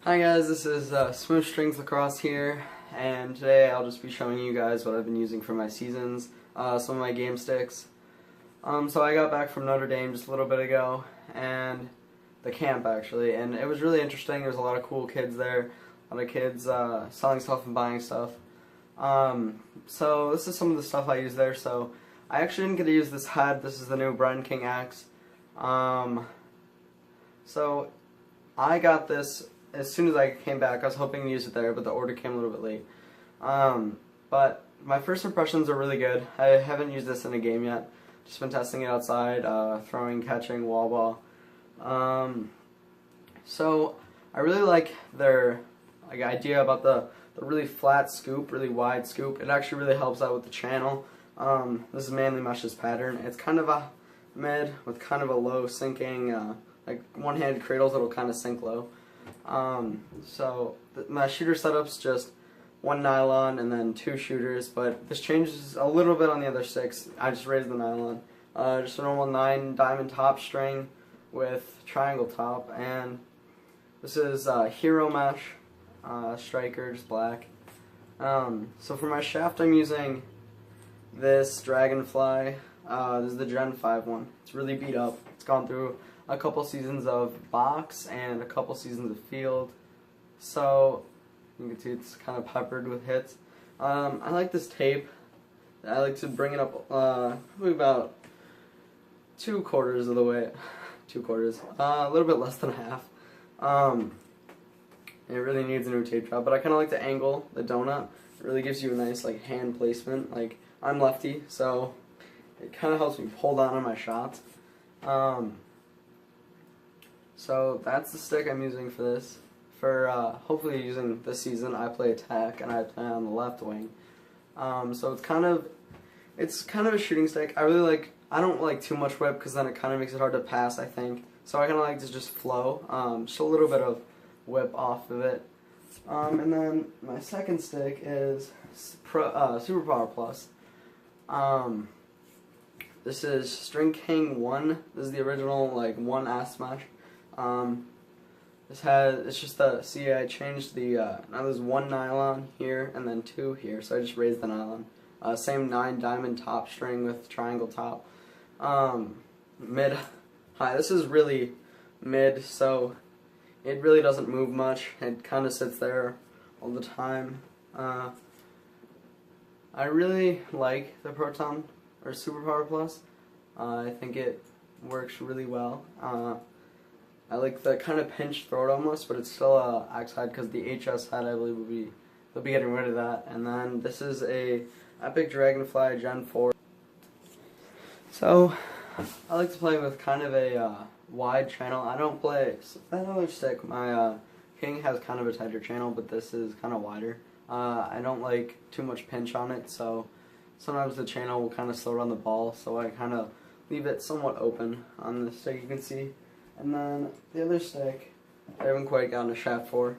Hi guys, this is Smooth Strings Lacrosse here, and today I'll just be showing you guys what I've been using for my seasons, some of my game sticks. So I got back from Notre Dame just a little bit ago, and the camp actually, and it was really interesting. There's a lot of cool kids there, a lot of kids selling stuff and buying stuff. So this is some of the stuff I use there. So I actually didn't get to use this head. This is the new Bren King axe. So I got this as soon as I came back. I was hoping to use it there, but the order came a little bit late. But my first impressions are really good. I haven't used this in a game yet. Just been testing it outside, throwing, catching, wall ball. So I really like their idea about the really flat scoop, really wide scoop. It actually really helps out with the channel. This is Manly Mesh's pattern. It's kind of a mid with kind of a low sinking, like one-handed cradles that'll kind of sink low. So my shooter setup's just one nylon and then two shooters, but this changes a little bit on the other sticks. I just raised the nylon. Just a normal 9 diamond top string with triangle top, and this is Hero Mesh striker, just black. So for my shaft I'm using this Dragonfly. This is the Gen 5 one. It's really beat up. It's gone through a couple seasons of box and a couple seasons of field, so you can see it's kind of peppered with hits. I like this tape. I like to bring it up probably about 2/4 of the way, 2/4, a little bit less than half. It really needs a new tape job, but I kind of like the angle, the donut. It really gives you a nice like hand placement. Like, I'm lefty, so it kind of helps me hold on my shots. So that's the stick I'm using for this. For hopefully using this season, I play attack and I play on the left wing. So it's kind of a shooting stick. I don't like too much whip because then it kind of makes it hard to pass, I think. So I kind of like to just flow, just a little bit of whip off of it. And then my second stick is Superpower Plus. This is String King 1. This is the original like 1 ass smash. It's just I changed the, now there's 1 nylon here and then 2 here, so I just raised the nylon. Same 9 diamond top string with triangle top. Mid, high. This is really mid, so it really doesn't move much. It kind of sits there all the time. I really like the Proton, or Superpower Plus. I think it works really well. I like the kind of pinch throat almost, but it's still a axe head because the HS head I believe they'll be getting rid of that. And then this is a Epic Dragonfly Gen 4. So I like to play with kind of a wide channel. I don't play that other stick. My King has kind of a tighter channel, but this is kind of wider. I don't like too much pinch on it, so sometimes the channel will kind of slow down the ball, so I kind of leave it somewhat open on the stick, you can see. And then the other stick, I haven't quite gotten a shaft for.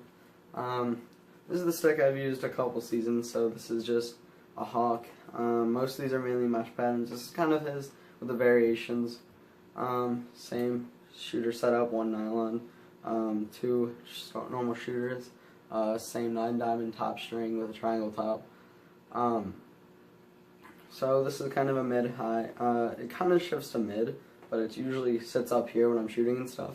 This is the stick I've used a couple seasons, so this is just a Hawk. Most of these are mainly mesh patterns. This is kind of his with the variations. Same shooter setup, 1 nylon, 2 normal shooters, same 9 diamond top string with a triangle top. So this is kind of a mid-high. It kind of shifts to mid, but it usually sits up here when I'm shooting and stuff.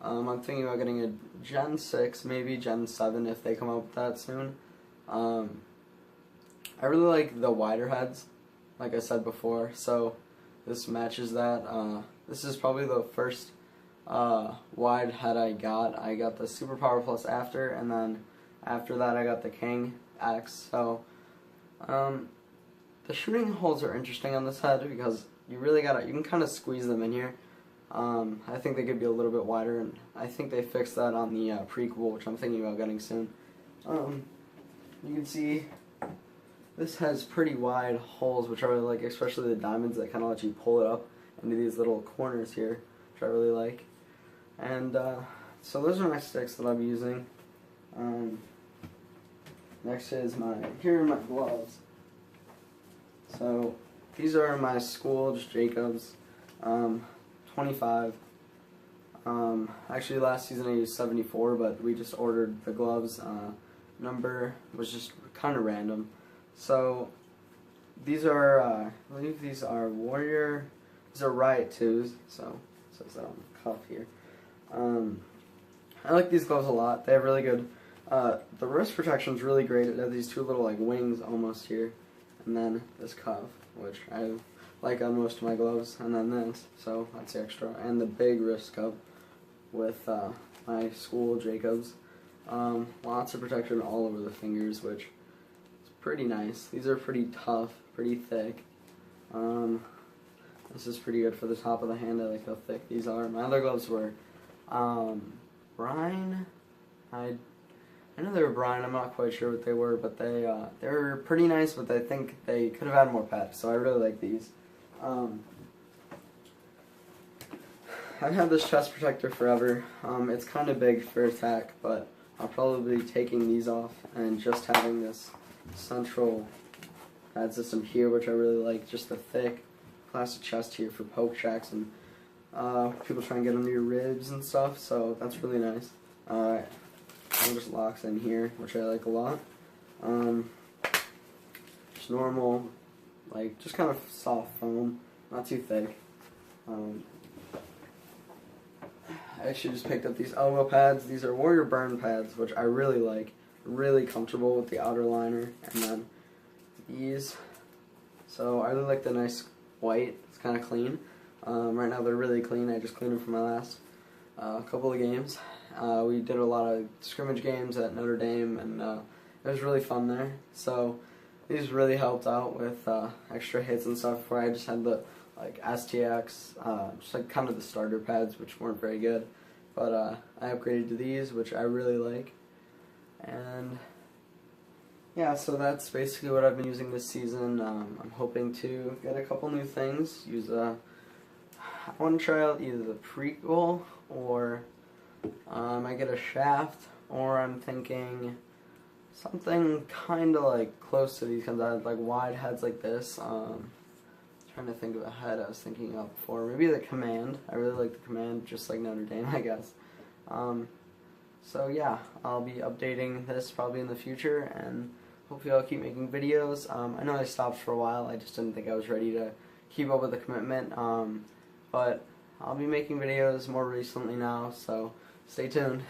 I'm thinking about getting a Gen 6, maybe Gen 7 if they come up with that soon. I really like the wider heads, like I said before, so this matches that. This is probably the first wide head I got. I got the Superpower Plus after, and then after that I got the King X. So the shooting holes are interesting on this head because you can kind of squeeze them in here. I think they could be a little bit wider, and I think they fixed that on the prequel, which I'm thinking about getting soon. You can see this has pretty wide holes, which I really like, especially the diamonds that kind of let you pull it up into these little corners here, which I really like. And so those are my sticks that I'll be using. Next is here are my gloves. So these are my school, just Jacobs, 25. Actually, last season I used 74, but we just ordered the gloves. Number was just kind of random. So these are, I believe these are Warrior. These are Riot 2s. So it says that on the cuff here. I like these gloves a lot. They have really good. The wrist protection is really great. It has these two little like wings almost here, and then this cuff, which I like on most of my gloves, and then this. So that's the extra, and the big wrist cuff with my school Jacobs. Lots of protection all over the fingers, which is pretty nice. These are pretty tough, pretty thick. This is pretty good for the top of the hand. I like how thick these are. My other gloves were Brine. I know they were Brine. I'm not quite sure what they were, but they were pretty nice. But I think they could have had more pads, so I really like these. I've had this chest protector forever. It's kind of big for attack, but I'll probably be taking these off and just having this central pad system here, which I really like. Just the thick plastic chest here for poke checks and people try and get under your ribs and stuff, so that's really nice. It just locks in here, which I like a lot. Just normal, like just kind of soft foam, not too thick. I actually just picked up these elbow pads. These are Warrior Burn pads, which I really like. Really comfortable with the outer liner. And then these. So I really like the nice white. It's kind of clean. Right now they're really clean. I just cleaned them for my last couple of games. We did a lot of scrimmage games at Notre Dame, and it was really fun there. So these really helped out with extra hits and stuff, where I just had the like STX, just like kind of the starter pads, which weren't very good, but I upgraded to these, which I really like. And yeah, so that's basically what I've been using this season. I'm hoping to get a couple new things. I want to try out either the prequel, or I get a shaft, or I'm thinking something kind of like close to these, because I had like wide heads like this. Trying to think of a head I was thinking of before. Maybe the Command. I really like the Command, just like Notre Dame, I guess. So yeah, I'll be updating this probably in the future, and hopefully I'll keep making videos. I know I stopped for a while. I just didn't think I was ready to keep up with the commitment. But I'll be making videos more recently now, so stay tuned.